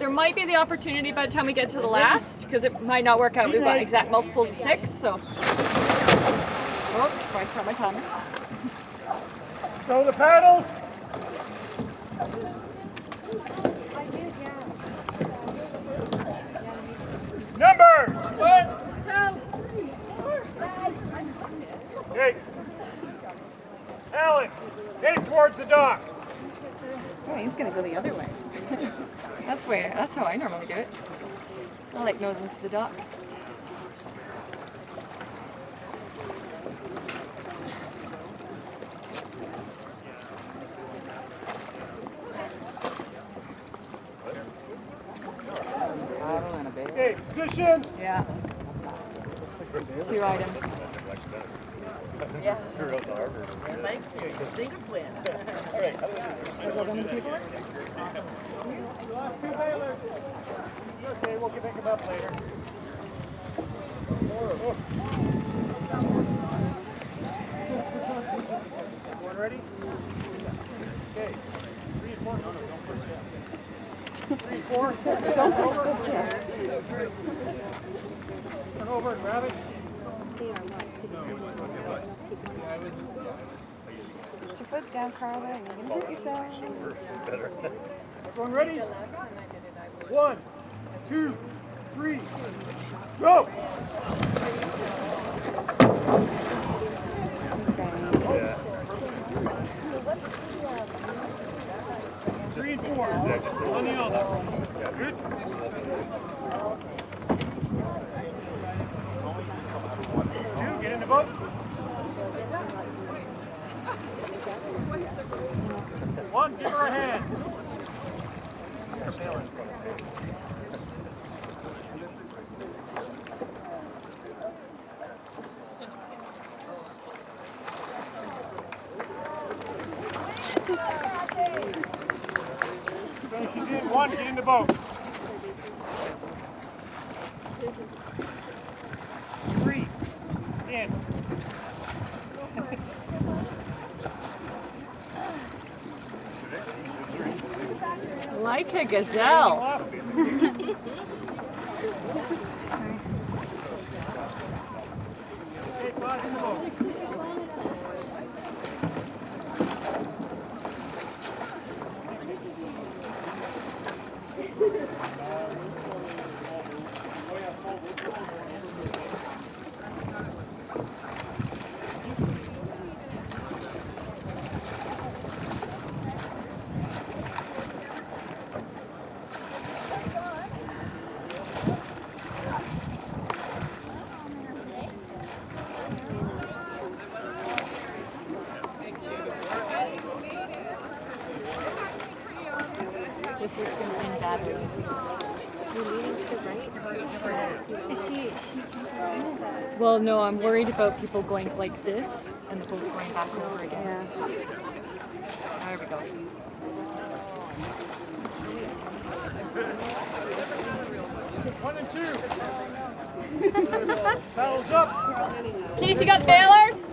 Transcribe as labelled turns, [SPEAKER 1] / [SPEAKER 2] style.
[SPEAKER 1] There might be the opportunity by the time we get to the last, because it might not work out. We've got exact multiples of 6, so. Oh, before I start my timer.
[SPEAKER 2] Throw the paddles. Number 1, 2, 3. Okay. Alan, head towards the dock.
[SPEAKER 3] Oh, he's gonna go the other way.
[SPEAKER 1] That's how I normally do it. I like nose into the dock.
[SPEAKER 2] Okay, position.
[SPEAKER 1] Yeah. 2 items.
[SPEAKER 4] Yeah. In my experience, sink or swim.
[SPEAKER 2] Okay, we'll pick them up later. Everyone ready? Okay. 3 and 4. No, don't push down. 3 and 4. Turn over and grab it.
[SPEAKER 3] Put your foot down, Carla. You're gonna hurt yourself.
[SPEAKER 2] Everyone ready? 1, 2, 3, go! Three and 4. Yeah, just on the elbow. Good. Two, get in the boat. 1, give her a hand. So she did 1, get in the boat. 3, in.
[SPEAKER 1] Like a gazelle.
[SPEAKER 2] Okay, Todd, in the boat.
[SPEAKER 1] This is going to end badly.
[SPEAKER 3] Is she
[SPEAKER 1] Well, no, I'm worried about people going like this and the boat going back over again.
[SPEAKER 3] Yeah.
[SPEAKER 1] There we go.
[SPEAKER 2] 1 and 2. Paddles up.
[SPEAKER 1] Keith, you got bailers?